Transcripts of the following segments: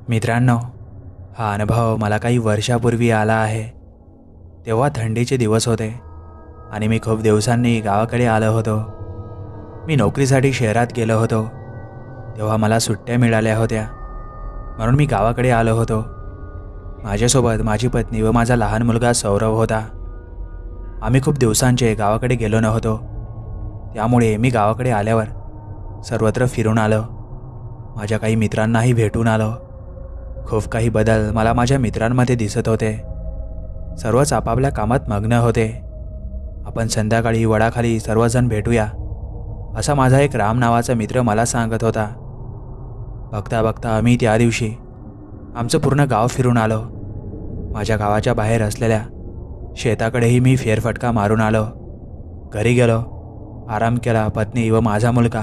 मित्रांनो, हा अनुभव मला काही वर्षापूर्वी आला आहे. तेव्हा थंडीचे दिवस होते आणि मी खूप दिवसांनी गावाकडे आलो होतो. मी नोकरीसाठी शहरात गेलो होतो. तेव्हा मला सुट्ट्या मिळाल्या होत्या, म्हणून मी गावाकडे आलो होतो. माझ्यासोबत माझी पत्नी व माझा लहान मुलगा सौरभ होता. आम्ही खूप दिवसांचे गावाकडे गेलो नव्हतो, त्यामुळे मी गावाकडे आल्यावर सर्वत्र फिरून आलो. माझ्या काही मित्रांनाही भेटून आलो. खूप काही बदल मला माझ्या मित्रांमध्ये दिसत होते. सर्वच आपापल्या कामात मग्न होते. आपण संध्याकाळी वडाखाली सर्वजण भेटूया, असा माझा एक राम नावाचा मित्र मला सांगत होता. बघता बघता आम्ही त्या दिवशी आमचं पूर्ण गाव फिरून आलो. माझ्या गावाच्या बाहेर असलेल्या शेताकडेही मी फेरफटका मारून आलो. घरी गेलो, आराम केला. पत्नी व माझा मुलगा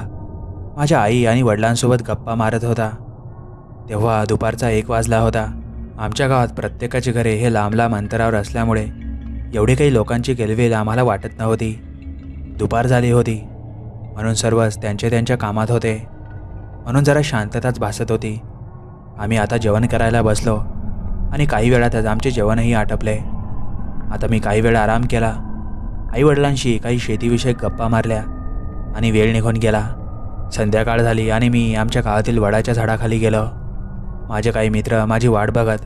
माझ्या आई आणि वडिलांसोबत गप्पा मारत होता. तेव्हा दुपारचा 1 वाजला होता. आमच्या गावात प्रत्येकाची घरे हे लांब लांब अंतरावर असल्यामुळे एवढी काही लोकांची किलबिल आम्हाला वाटत नव्हती. दुपार झाली होती, म्हणून सर्वच त्यांच्या कामात होते, म्हणून जरा शांतताच भासत होती. आम्ही आता जेवण करायला बसलो आणि काही वेळातच आमचे जेवणही आटपले. आता मी काही वेळ आराम केला. आईवडिलांशी काही शेतीविषयक गप्पा मारल्या आणि वेळ निघून गेला. संध्याकाळ झाली आणि मी आमच्या गावातील वडाच्या झाडाखाली गेलो. माझे काही मित्र माझी वाट बघत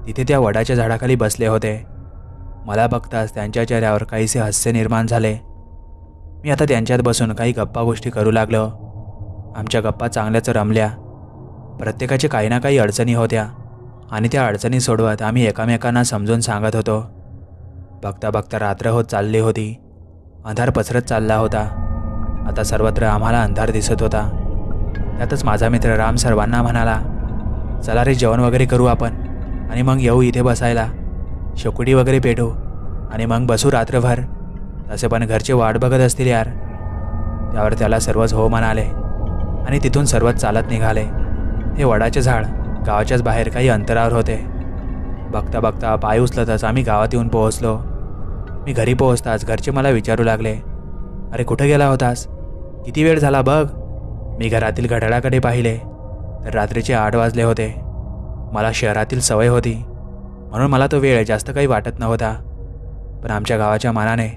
तिथे त्या वडाच्या झाडाखाली बसले होते. मला बघताच त्यांच्या चेहऱ्यावर काहीसे हास्य निर्माण झाले. मी आता त्यांच्यात बसून काही गप्पा गोष्टी करू लागलो. आमच्या गप्पा चांगल्याच रमल्या. प्रत्येकाचे काही ना काही अडचणी होत्या आणि त्या अडचणी सोडवत आम्ही एकामेकांना समजून सांगत होतो. बघता बघता रात्र होत चालली होती. अंधार पसरत चालला होता. आता सर्वत्र आम्हाला अंधार दिसत होता. त्यातच माझा मित्र राम सर्वांना म्हणाला, चला रे, जेवण वगैरे करू आपण आणि मग येऊ इथे बसायला. शेकोटी वगैरे पेटू आणि मग बसू रात्रभर. तसे पण घरचे वाट बघत असतील यार. त्यावर त्याला सर्वच हो म्हणाले आणि तिथून सर्वच चालत निघाले. हे वडाचे झाड गावाच्याच बाहेर काही अंतरावर होते. बघता बघता पाय उचलतच आम्ही गावात येऊन पोहोचलो. मी घरी पोहोचताच घरचे मला विचारू लागले, अरे कुठे गेला होतास? किती वेळ झाला बघ. मी घरातील घड्याळाकडे पाहिले तर रात्रीचे 8 वाजले होते. मला शहरातील सवय होती, म्हणून मला तो वेळ जास्त काही वाटत नव्हता. पण आमच्या गावाच्या मानाने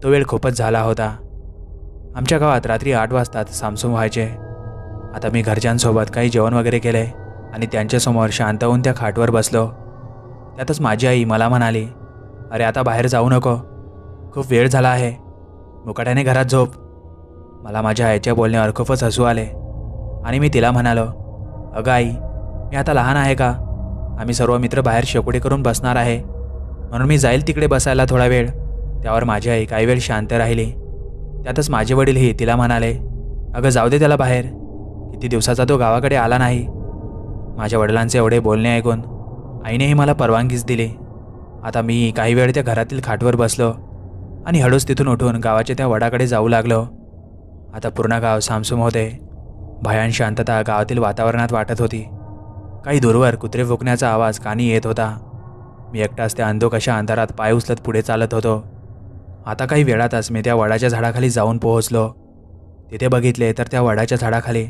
तो वेळ खूपच झाला होता. आमच्या गावात रात्री 8 वाजताच सामसूम व्हायचे. आता मी घरच्यांसोबत काही जेवण वगैरे केले आणि त्यांच्यासमोर शांत होऊन त्या खाटवर बसलो. त्यातच माझी आई मला म्हणाली, अरे आता बाहेर जाऊ नको, खूप वेळ झाला आहे, मुकाट्याने घरात झोप. मला माझ्या आईच्या बोलण्यावर खूपच हसू आले आणि मी तिला म्हणालो, अगं आई, मी आता लहान आहे का? आम्ही सर्व मित्र बाहेर शेकोटी करून बसणार आहे, म्हणून मी जाईल तिकडे बसायला थोडा वेळ. त्यावर माझी आई काही वेळ शांत राहिली. त्यातच माझे वडीलही तिला म्हणाले, अगं जाऊ दे त्याला बाहेर, किती दिवसाचा तो गावाकडे आला नाही. माझ्या वडिलांचे एवढे बोलणे ऐकून आईनेही मला परवानगीच दिली. आता मी काही वेळ त्या घरातील खाटवर बसलो आणि हळूच तिथून उठून गावाच्या त्या वडाकडे जाऊ लागलो. आता पूर्ण गाव सामसूम होते. भयान शांतता गावातील वातावरणात वाटत होती. काही दूरवर कुत्रे भुंकण्याचा आवाज कानी येत होता. मी एकटाच त्या अंधुक अंधारात पाय उचलत पुढे चालत होतो. आता काही वेळातच मी त्या वडाच्या झाडाखाली जाऊन पोहोचलो. तिथे बघितले तर त्या वडाच्या झाडाखाली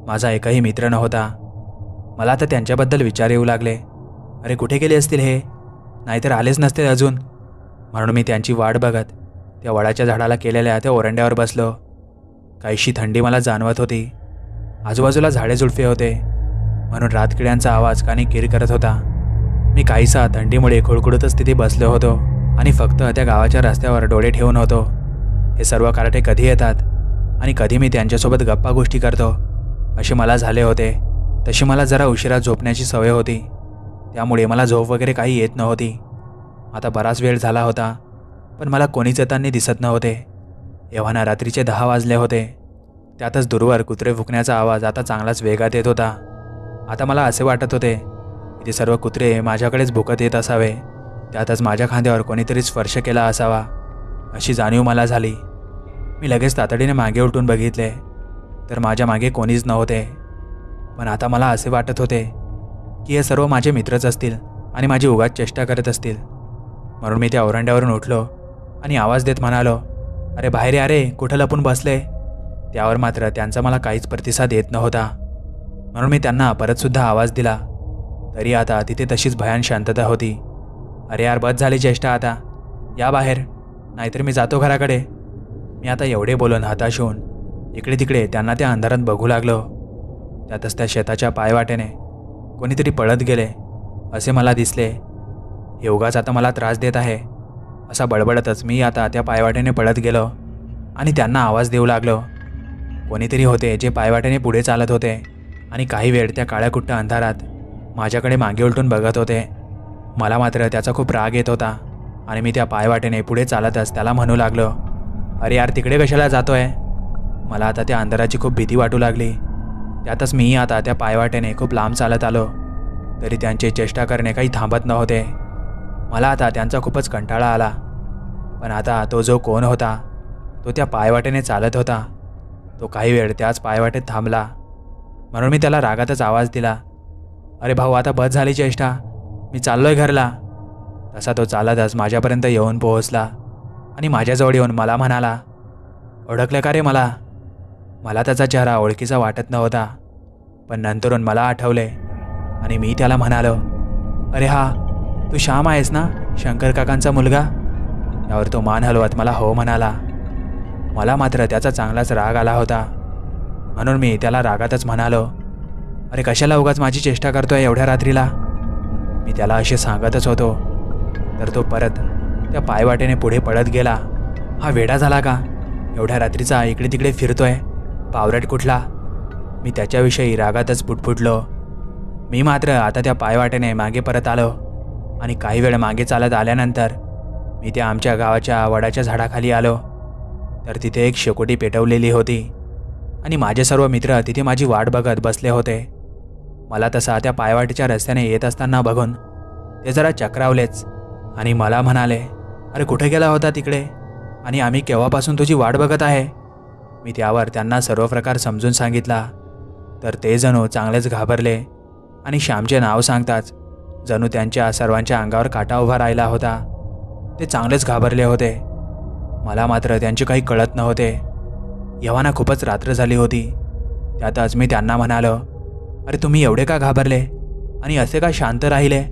माझा एकही मित्र नव्हता. मला आता त्यांच्याबद्दल विचार येऊ लागले, अरे कुठे गेले असतील हे, नाहीतर आलेच नसते अजून. म्हणून मी त्यांची वाट बघत त्या वडाच्या झाडाला केलेल्या त्या ओरंड्यावर बसलो. काहीशी थंडी मला जाणवत होती. आजूबाजूला झाडे झुडपे होते, म्हणून रातकिड्यांचा आवाज कानी किर करत होता. मी काहीसा थंडीमुळे खुळखुळतच तिथे बसलो होतो आणि फक्त त्या गावाच्या रस्त्यावर डोळे ठेवून होतो. हे सर्व कार्टे कधी येतात आणि कधी मी त्यांच्यासोबत गप्पा गोष्टी करतो असे मला झाले होते. तशी मला जरा उशिरा झोपण्याची सवय होती, त्यामुळे मला झोप वगैरे काही येत नव्हती. आता बराच वेळ झाला होता, पण मला कोणीच येताना दिसत नव्हते. एव्हाना रात्रीचे 10 वाजले होते. त्यातच दूरवर कुत्रे भुंकण्याचा आवाज आता चांगलाच वेगात येत होता. आता मला असे वाटत होते की ते सर्व कुत्रे माझ्याकडेच भुकत येत असावे. त्यातच माझ्या खांद्यावर कोणीतरी स्पर्श केला असावा अशी जाणीव मला झाली. मी लगेच तातडीने मागे उलटून बघितले तर माझ्या मागे कोणीच नव्हते. पण आता मला असे वाटत होते की हे सर्व माझे मित्रच असतील आणि माझी उगाच चेष्टा करत असतील. म्हणून मी त्या ओरंड्यावरून उठलो आणि आवाज देत म्हणालो, अरे बाहेर या रे, कुठं लपून बसले. त्यावर मात्र त्यांचा मला काहीच प्रतिसाद येत नव्हता. म्हणून मी त्यांना परतसुद्धा आवाज दिला तरी आता तिथे तशीच भयान शांतता होती. अरे यार, बस झाली चेष्टा आता, या बाहेर, नाहीतर मी जातो घराकडे. मी आता एवढे बोलून हताश होऊन इकडे तिकडे त्यांना त्या अंधारात बघू लागलो. त्यातच त्या शेताच्या पायवाटेने कोणीतरी पळत गेले असे मला दिसले. हे उगाच आता मला त्रास देत आहे असा बडबडतच मी आता त्या पायवाटेने पळत गेलो आणि त्यांना आवाज देऊ लागलो. कोणीतरी होते जे पायवाटेने पुढे चालत होते आणि काही वेळ त्या काळ्याकुट्ट अंधारात माझ्याकडे मागे उलटून बघत होते. मला मात्र त्याचा खूप राग येत होता आणि मी त्या पायवाटेने पुढे चालतच त्याला म्हणू लागलो, अरे यार, तिकडे कशाला जातोय? मला आता त्या अंधाराची खूप भीती वाटू लागली. त्यातच मीही आता त्या पायवाटेने खूप लांब चालत आलो, तरी त्यांची चेष्टा करणे काही थांबत नव्हते. मला आता त्यांचा खूपच कंटाळा आला. पण आता तो जो कोण होता तो त्या पायवाटेने चालत होता, तो काही वेळ त्याच पायवाटेत थांबला. म्हणून मी त्याला रागातच आवाज दिला, अरे भाऊ, आता बस झाली चेष्टा, मी चाललोय घरला. तसा तो चालतच माझ्यापर्यंत येऊन पोहोचला आणि माझ्याजवळ येऊन मला म्हणाला, ओळखलं का रे मला? मला त्याचा चेहरा ओळखीचा वाटत नव्हता, पण नंतरून मला आठवले आणि मी त्याला म्हणालो, अरे हा, तू श्याम आहेस ना, शंकर काकांचा मुलगा? त्यावर तो मान हलवत मला हो म्हणाला. मला मात्र त्याचा चांगलाच राग आला होता, म्हणून मी त्याला रागातच म्हणालो, अरे कशाला उगाच माझी चेष्टा करतोय एवढ्या रात्रीला? मी त्याला असे सांगतच होतो तर तो परत त्या पायवाटेने पुढे पळत गेला. हा वेडा झाला का? एवढ्या रात्रीचा इकडे तिकडे फिरतोय, पावरट कुठला? मी त्याच्याविषयी रागातच पुटपुटलो. मी मात्र आता त्या पायवाटेने मागे परत आलो आणि काही वेळ मागे चालत आल्यानंतर मी त्या आमच्या गावाच्या वडाच्या झाडाखाली आलो. तर तिथे एक शेकोटी पेटवलेली होती आणि माझे सर्व मित्र तिथे माझी वाट बघत बसले होते. मला तसा त्या पायवाटेच्या रस्त्याने येत असताना बघून ते जरा चक्रावलेच आणि मला म्हणाले, अरे कुठे गेला होता तिकडे, आणि आम्ही केव्हापासून तुझी वाट बघत आहे? मी त्यावर त्यांना सर्व प्रकार समजून सांगितला. तर ते जणू चांगलेच घाबरले आणि श्यामचे नाव सांगताच जणू त्यांच्या सर्वांच्या अंगावर काटा उभा राहिला होता. ते चांगलेच घाबरले होते. मला मात्र त्यांचे काही कळत नव्हते. एव्हाना खूपच रात्र झाली होती. त्यातच मी त्यांना म्हणालो, अरे तुम्ही एवढे का घाबरले आणि असे का शांत राहिले?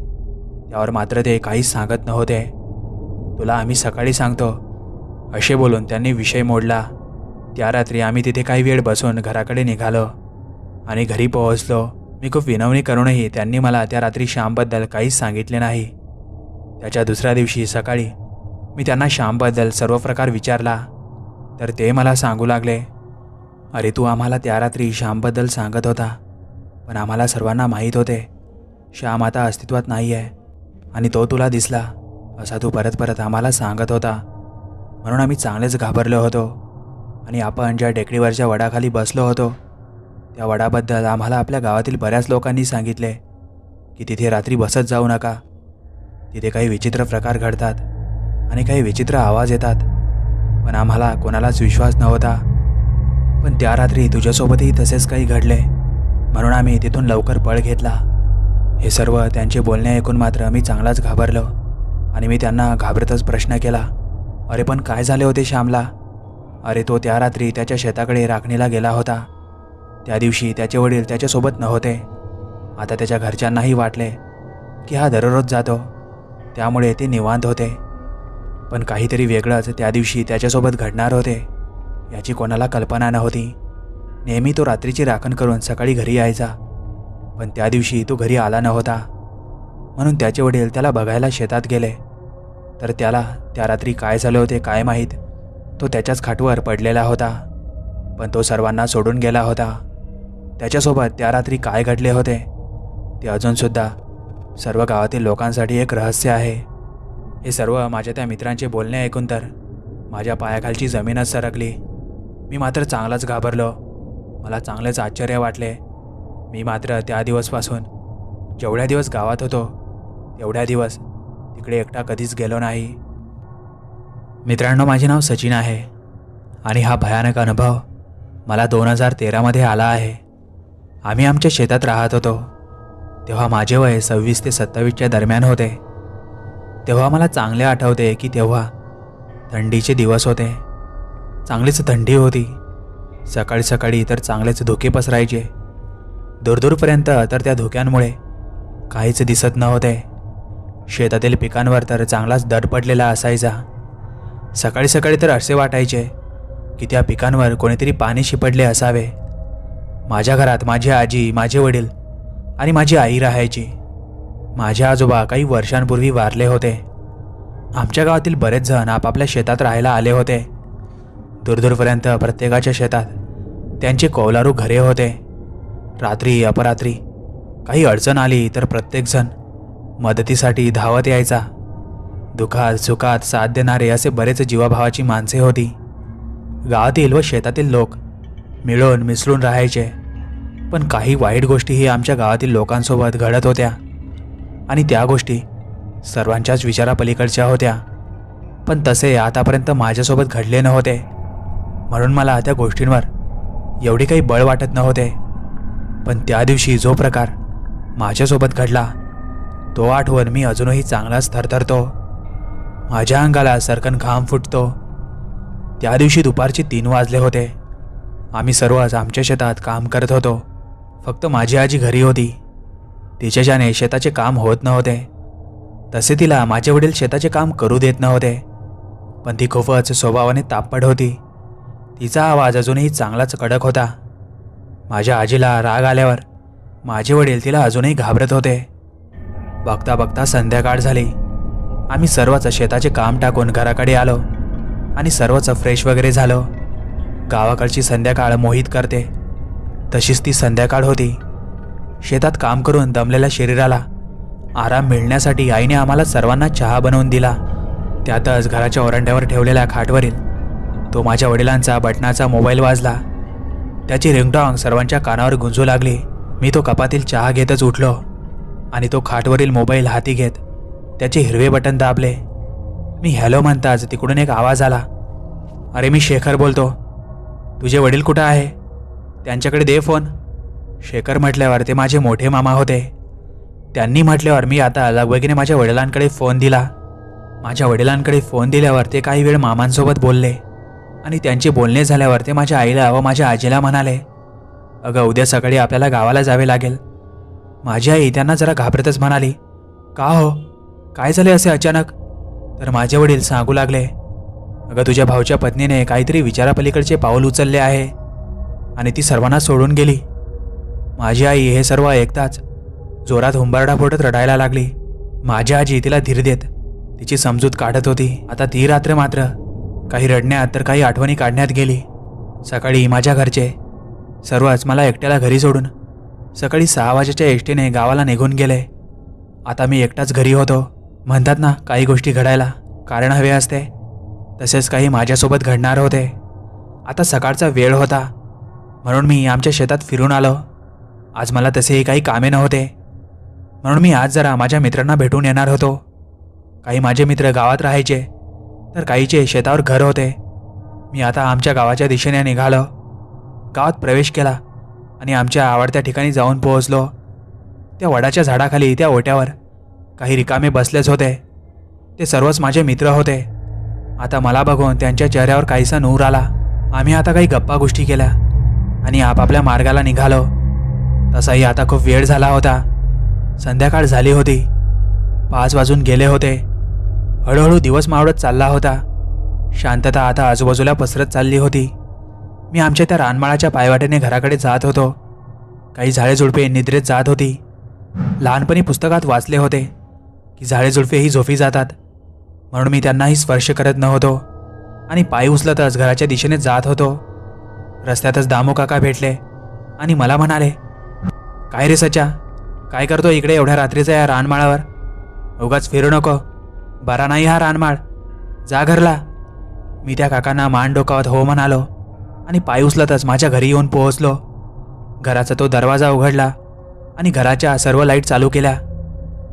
त्यावर मात्र ते काहीच सांगत नव्हते. तुला आम्ही सकाळी सांगतो असे बोलून त्यांनी विषय मोडला. त्या रात्री आम्ही तिथे काही वेळ बसून घराकडे निघालो आणि घरी पोहोचलो. मी खूप विनवणी करूनही त्यांनी मला त्या रात्री श्यामबद्दल काहीच सांगितले नाही. त्याच्या दुसऱ्या दिवशी सकाळी मी त्यांना श्यामबद्दल सर्व प्रकार विचारला तर ते मला सांगू लागले, अरे तू आम्हाला त्या रात्री श्यामबद्दल सांगत होता, पण आम्हाला सर्वांना माहीत होते श्याम आता अस्तित्वात नाही आहे आणि तो तुला दिसला असा तू परत परत आम्हाला सांगत होता. म्हणून आम्ही चांगलेच घाबरलो होतो आणि आपण ज्या टेकडीवरच्या वडाखाली बसलो होतो त्या वडाबद्दल आम्हाला आपल्या गावातील बऱ्याच लोकांनी सांगितले की तिथे रात्री बसत जाऊ नका. तिथे काही विचित्र प्रकार घडतात आणि काही विचित्र आवाज येतात. पण आम्हाला कोणालाच विश्वास नव्हता. पण त्या रात्री तुझ्यासोबतही तसेच काही घडले, म्हणून आम्ही तिथून लवकर पळ घेतला. हे सर्व त्यांचे बोलणे ऐकून मात्र मी चांगलाच घाबरलो आणि मी त्यांना घाबरतच प्रश्न केला, अरे पण काय झाले होते श्यामला? अरे तो त्या रात्री त्याच्या शेताकडे राखणीला गेला होता. त्या दिवशी त्याचे वडील त्याच्यासोबत नव्हते. आता त्याच्या घरच्यांनाही वाटले की हा दररोज जातो, त्यामुळे ते निवांत होते. पण काहीतरी वेगळंच त्या दिवशी त्याच्यासोबत घडणार होते याची कोणाला कल्पना नव्हती. नेहमी तो रात्रीची राखण करून सकाळी घरी यायचा, पण त्या दिवशी तो घरी आला नव्हता. म्हणून त्याचे वडील त्याला बघायला शेतात गेले. तर त्याला त्या रात्री काय झाले होते काय माहीत, तो त्याच्याच खाटवर पडलेला होता. पण तो सर्वांना सोडून गेला होता. त्याच्यासोबत त्या रात्री काय घडले होते ते अजूनसुद्धा सर्व गावातील लोकांसाठी एक रहस्य आहे. हे सर्व माझ्या त्या मित्रांचे बोलणे ऐकून तर माझ्या पायाखालची जमीनच सरकली. मी मात्र चांगलाच घाबरलो. मला चांगलेच आश्चर्य वाटले. मी मात्र त्या दिवसपासून जेवढ्या दिवस गावात होतो तेवढ्या दिवस तिकडे एकटा कधीच गेलो नाही. मित्रांनो, माझे नाव सचिन आहे आणि हा भयानक अनुभव मला 2013मध्ये आला आहे. आम्ही आमच्या शेतात राहत होतो. तेव्हा माझे वय 26 ते 27च्या दरम्यान होते. तेव्हा मला चांगले आठवते की तेव्हा थंडीचे दिवस होते. चांगलीच थंडी होती. सकाळी सकाळी तर चांगलेच धुके पसरायचे. दूरदूरपर्यंत तर त्या धुक्यांमुळे काहीच दिसत नव्हते. शेतातील पिकांवर तर चांगलाच दर पडलेला असायचा. सकाळी सकाळी तर असे वाटायचे की त्या पिकांवर कोणीतरी पाणी शिपडले असावे. माझ्या घरात माझी आजी, माझे वडील आणि माझी आई राहायची. माझे आजोबा काही वर्षांपूर्वी वारले होते. आमच्या गावातील बरेच जण आपापल्या शेतात राहायला आले होते. दूरदूरपर्यंत प्रत्येकाच्या शेतात त्यांचे कौलारू घरे होते. रात्री अपरात्री काही अडचण आली तर प्रत्येकजण मदतीसाठी धावत यायचा. दुःखात सुखात साथ देणारे असे बरेच जीवाभावाची माणसे होती. गावातील व शेतातील लोक मिळून मिसळून राहायचे. पण काही वाईट गोष्टीही आमच्या गावातील लोकांसोबत घडत होत्या आणि त्या गोष्टी सर्वांच्याच विचारापलीकडच्या होत्या. पण तसे आतापर्यंत माझ्यासोबत घडले नव्हते, म्हणून मला त्या गोष्टींवर एवढी काही बळ वाटत नव्हते. पण त्या दिवशी जो प्रकार माझ्यासोबत घडला तो आठवून मी अजूनही चांगलाच थरथरतो. माझ्या अंगाला सरकन घाम फुटतो. त्या दिवशी दुपारचे 3 वाजले होते. आम्ही सर्वच आमच्या शेतात काम करत होतो. फक्त माझी आजी घरी होती. तिच्याच्याने शेताचे काम होत नव्हते. तसे तिला माझे वडील शेताचे काम करू देत नव्हते. पण ती खूपच स्वभावाने तापट होती. तिचा आवाज अजूनही चांगलाच कडक होता. माझ्या आजीला राग आल्यावर माझे वडील तिला अजूनही घाबरत होते. बघता बघता संध्याकाळ झाली. आम्ही सर्वच शेताचे काम टाकून घराकडे आलो आणि सर्वच फ्रेश वगैरे झालो. गावाकडची संध्याकाळ मोहित करते तशीच ती संध्याकाळ होती. शेतात काम करून दमलेल्या शरीराला आराम मिळण्यासाठी आईने आम्हाला सर्वांना चहा बनवून दिला. त्यातच घराच्या ओरंड्यावर ठेवलेल्या खाटवरील तो माझ्या वडिलांचा बटनाचा मोबाईल वाजला. त्याची रिंगटॉंग सर्वांच्या कानावर गुंजू लागली. मी तो कपातील चहा घेतच उठलो आणि तो खाटवरील मोबाईल हाती घेत त्याचे हिरवे बटन दाबले. मी हॅलो म्हणताच तिकडून एक आवाज आला. अरे, मी शेखर बोलतो. तुझे वडील कुठं आहे? त्यांच्याकडे दे फोन. शेखर म्हटल्यावर ते माझे मोठे मामा होते. त्यांनी म्हटल्यावर मी आता लगबगीने माझ्या वडिलांकडे फोन दिला. माझ्या वडिलांकडे फोन दिल्यावर ते काही वेळ मामांसोबत बोलले आणि त्यांचे बोलणे झाल्यावर ते माझ्या आईला व माझ्या आजीला म्हणाले, अगं, उद्या सकाळी आपल्याला गावाला जावे लागेल. माझी आई त्यांना जरा घाबरतच म्हणाली, का हो, काय झाले असे अचानक? तर माझे वडील सांगू लागले, अगं, तुझ्या भाऊच्या पत्नीने काहीतरी विचारापलीकडचे पाऊल उचलले आहे आणि ती सर्वांना सोडून गेली. माझी आई हे सर्व ऐकताच जोरात हुंबारडा फोडत रडायला लागली. माझी आजी तिला धीर देत तिची समजूत काढत होती. आता ती रात्र मात्र काही रडण्यात तर काही आठवणी काढण्यात गेली. सकाळी माझ्या घरचे सर्वच मला एकट्याला घरी सोडून सकाळी 6 वाजेच्या एसटीने गावाला निघून गेले. आता मी एकटाच घरी होतो. म्हणतात ना, काही गोष्टी घडायला कारण हवे असते, तसेच काही माझ्यासोबत घडणार होते. आता सकाळचा वेळ होता म्हणून मी आमच्या शेतात फिरून आलो. आज मला तसेही काही कामे नव्हते म्हणून मी आज जरा माझ्या मित्रांना भेटून येणार होतो. काही माझे मित्र गावात राहायचे तर काहीचे शेतावर घर होते. मी आता आमच्या गावाच्या दिशेने निघालो. गावात प्रवेश केला आणि आमच्या आवडत्या ठिकाणी जाऊन पोहोचलो. त्या वडाच्या झाडाखाली त्या ओट्यावर काही रिकामे बसलेच होते. ते सर्वच माझे मित्र होते. आता मला बघून त्यांच्या चेहऱ्यावर काहीसा नूर आला. आम्ही आता काही गप्पा गोष्टी केल्या आणि आपापल्या मार्गाला निघालो. तसाही आता खूप वेळ झाला होता. संध्याकाळ झाली होती. 5 वाजून गेले होते. हळूहळू दिवस मावळत चालला होता. शांतता आता आजूबाजूला पसरत चालली होती. मी आमच्या त्या रानमाळाच्या पायवाटेने घराकडे जात होतो. काही झाडेझुडपे निद्रेत जात होती. लहानपणी पुस्तकात वाचले होते की झाडेझुडपे ही झोपी जातात, म्हणून मी त्यांनाही स्पर्श करत नव्हतो आणि पाय उचलतच घराच्या दिशेने जात होतो. रस्त्यातच दामू काका भेटले आणि मला म्हणाले, काय रे सच्या, काय करतो इकडे एवढ्या रात्रीचा या रानमाळावर? उगाच फिरू नको, बरा नाही हा रानमाळ, जा घरला. मी त्या काकांना मान डोकावत हो म्हणालो आणि पाय उचलतच माझ्या घरी येऊन पोहोचलो. घराचा तो दरवाजा उघडला आणि घराच्या सर्व लाईट चालू केल्या.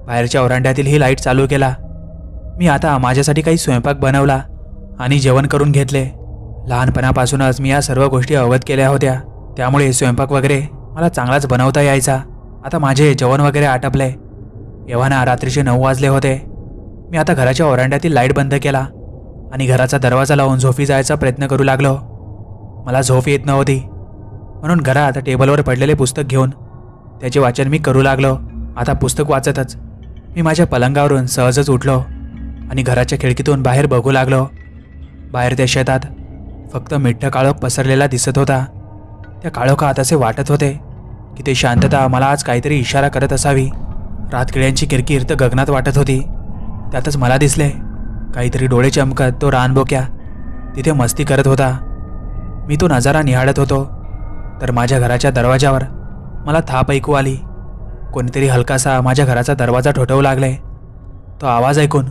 बाहेरच्या ओरांड्यातीलही लाईट चालू केला. मी आता माझ्यासाठी काही स्वयंपाक बनवला आणि जेवण करून घेतले. लहानपणापासूनच मी या सर्व गोष्टी अवगत केल्या होत्या, त्यामुळे स्वयंपाक वगैरे मला चांगलाच बनवता यायचा. आता माझे जेवण वगैरे आटपले. एव्हाना रात्रीचे 9 वाजले होते. मी आता घराच्या ओरांड्यातील लाईट बंद केला आणि घराचा दरवाजा लावून झोपी जायचा प्रयत्न करू लागलो. मला झोप येत नव्हती म्हणून घरात टेबलवर पडलेले पुस्तक घेऊन त्याचे वाचन मी करू लागलो आता पुस्तक वाचतच मी माझ्या पलंगावरून सहजच उठलो आणि घराच्या खिडकीतून बाहेर बघू लागलो. बाहेर त्या शेतात फक्त मिठ्ठ काळोख पसरलेला दिसत होता. त्या काळोखात असे वाटत होते की ते शांतता मला आज काहीतरी इशारा करत असावी. रातकिड्यांची किरकिर तर गगनात वाटत होती. त्यातच मला दिसले काहीतरी डोळे चमकत तो रानबोक्या तिथे मस्ती करत होता. मी तो नजारा निहाळत होतो तर माझ्या घराच्या दरवाजावर मला थाप ऐकू आली. कोणीतरी हलकासा माझ्या घराचा दरवाजा ठोठवू लागले. तो आवाज ऐकून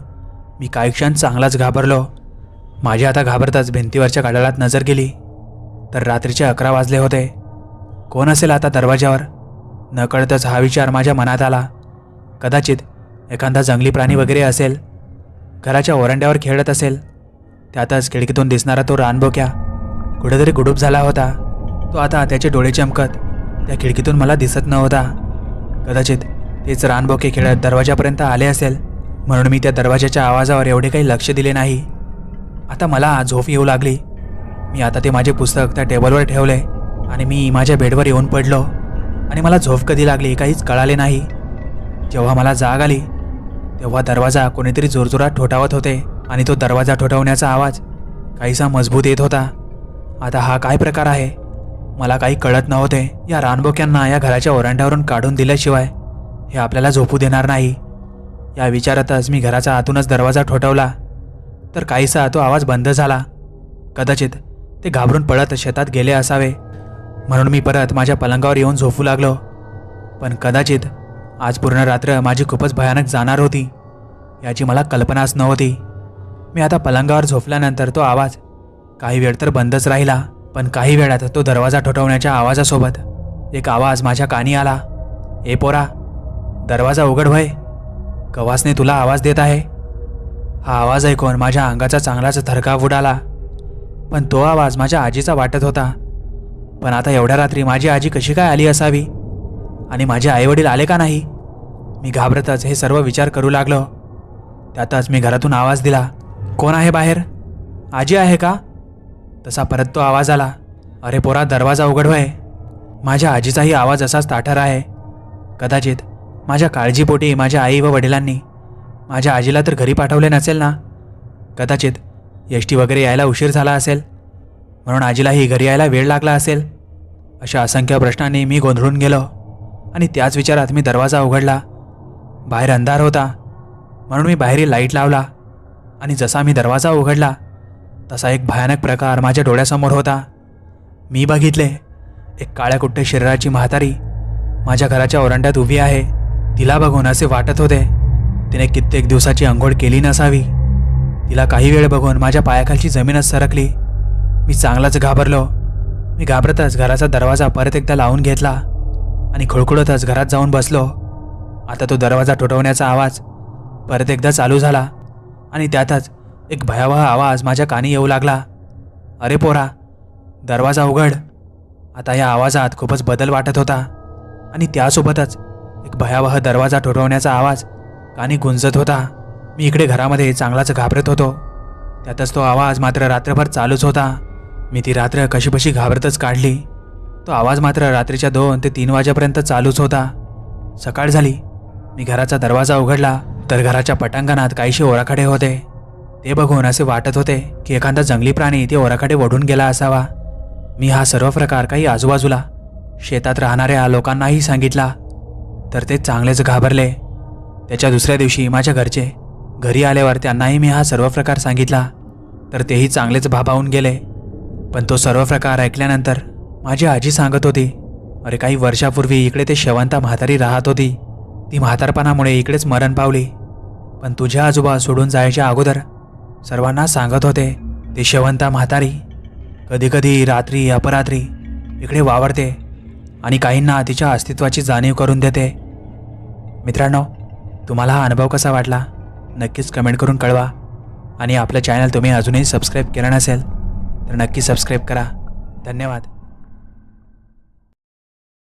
मी काही क्षण चांगलाच घाबरलो. माझी आता घाबरतच भिंतीवरच्या घड्याळात नजर गेली तर रात्रीचे 11 वाजले होते. कोण असेल आता दरवाजावर? नकळतच हा विचार माझ्या मनात आला. कदाचित एखादा जंगली प्राणी वगैरे असेल, घराच्या ओरंड्यावर खेळत असेल. त्यातच खिडकीतून दिसणारा तो रानबोक्या कुठेतरी गुडूप झाला होता. तो आता त्याचे डोळे चमकत त्या खिडकीतून मला दिसत नव्हता. कदाचित तेच रानबोके खेळत दरवाजापर्यंत आले असेल म्हणून मी त्या दरवाजाच्या आवाजावर एवढे काही लक्ष दिले नाही. आता मला झोप येऊ लागली. मी आता ते माझे पुस्तक त्या टेबलवर ठेवले आणि मी माझ्या बेडवर येऊन पडलो आणि मला झोप कधी लागली काहीच कळाले नाही. जेव्हा मला जाग आली तेव्हा दरवाजा कोणीतरी जोरजोरात ठोठावत होते आणि तो दरवाजा ठोठावण्याचा आवाज काहीसा मजबूत येत होता. आता हा काय प्रकार आहे? मला काही कळत नव्हते. या रानबोक्यांना या घराच्या ओरंड्यावरून काढून दिल्याशिवाय हे आपल्याला झोपू देणार नाही. या विचारातच मी घराच्या आतूनच दरवाजा ठोठावला तर काहीसा तो आवाज बंद झाला. कदाचित ते घाबरून पळत शेतात गेले असावे म्हणून मी परत माझ्या पलंगावर येऊन झोपू लागलो. पण कदाचित आज पूर्ण रात्र माझी खूपच भयानक जाणार होती याची मला कल्पनाच नव्हती. मी आता पलंगावर झोपल्यानंतर तो आवाज काही वेळ तर बंदच राहिला. पण काही वेळात तो दरवाजा ठोठावण्याच्या आवाजासोबत एक आवाज माझ्या कानी आला. ए पोरा, दरवाजा उघड व्हय. कवासने तुला आवाज देत आहे. हा आवाज ऐकून माझ्या अंगाचा चांगलाच थरकाप उडाला. पण तो आवाज माझ्या आजीचा वाटत होता. पण आता एवढ्या रात्री माझी आजी कशी काय आली असावी आणि माझे आईवडील आले का नाही? मी घाबरतच हे सर्व विचार करू लागलो. त्यातच मी घरातून आवाज दिला, कोण आहे बाहेर? आजी आहे का? तसा परत तो आवाज आला, अरे पोरा, दरवाजा उघड व्हय. माझ्या आजीचाही आवाज असाच ताठर आहे. कदाचित माझ्या काळजीपोटी माझ्या आई व वडिलांनी माझ्या आजीला तर घरी पाठवले नसेल ना. कदाचित एसटी वगैरे यायला उशीर झाला असेल म्हणून आजीलाही घरी यायला वेळ लागला असेल. अशा असंख्य प्रश्नांनी मी गोंधळून गेलो आणि त्याच विचारात मी दरवाजा उघडला. बाहेर अंधार होता म्हणून मी बाहेरील लाईट लावला आणि जसा मी दरवाजा उघडला तसा एक भयानक प्रकार माझ्या डोळ्यासमोर होता. मी बघितले एक काळ्या कुट्टे शरीराची म्हातारी माझ्या घराच्या ओरंड्यात उभी आहे. तिला बघून असे वाटत होते तिने कित्येक दिवसाची अंघोळ केली नसावी. तिला काही वेळ बघून माझ्या पायाखालची जमीनच सरकली. मी चांगलाच घाबरलो. मी घाबरतच घराचा दरवाजा परत एकदा लावून घेतला आणि खुळखुळतच घरात जाऊन बसलो. आता तो दरवाजा ठोठवण्याचा आवाज परत एकदा चालू झाला आणि त्यातच एक भयावह आवाज माझ्या कानी येऊ लागला, अरे पोरा, दरवाजा उघड. आता या आवाजात खूपच बदल वाटत होता आणि त्यासोबतच एक भयावह दरवाजा ठोठवण्याचा आवाज कानी गुंजत होता. मी इकडे घरामध्ये चांगलाच घाबरत होतो. त्यातच तो आवाज मात्र रात्रभर चालूच होता. मी ती रात्र कशीबशी घाबरतच काढली. तो आवाज मात्र रात्रीच्या 2 ते 3 वाजेपर्यंत चालूच होता. सकाळ झाली. मी घराचा दरवाजा उघडला तर घराच्या पटांगणात काहीशे ओराखडे होते. ते बघून असे वाटत होते की एखादा जंगली प्राणी ते ओराखडे ओढून गेला असावा. मी हा सर्व प्रकार काही आजूबाजूला शेतात राहणाऱ्या लोकांनाही सांगितला तर ते चांगलेच घाबरले. त्याच्या दुसऱ्या दिवशी माझ्या घरचे घरी आल्यावर त्यांनाही मी हा सर्व प्रकार सांगितला तर तेही चांगलेच भाभावून गेले. पण तो सर्व प्रकार ऐकल्यानंतर माझी आजी सांगत होती, अरे काही वर्षापूर्वी इकडे ते शेवंता म्हातारी राहत होती. ती म्हातारपणामुळे इकडेच मरण पावली. पण तुझ्या आजोबा सोडून जायच्या अगोदर सर्वांना सांगत होते ते शेवंता म्हातारी कधीकधी रात्री अपरात्री इकडे वावरते आणि काहींना तिच्या अस्तित्वाची जाणीव करून देते. मित्रांनो, तुम्हाला हा अनुभव कसा वाटला नक्कीच कमेंट करून कळवा आणि आपलं चॅनल तुम्ही अजूनही सबस्क्राईब केलं नसेल तर नक्की सबस्क्राईब करा. धन्यवाद.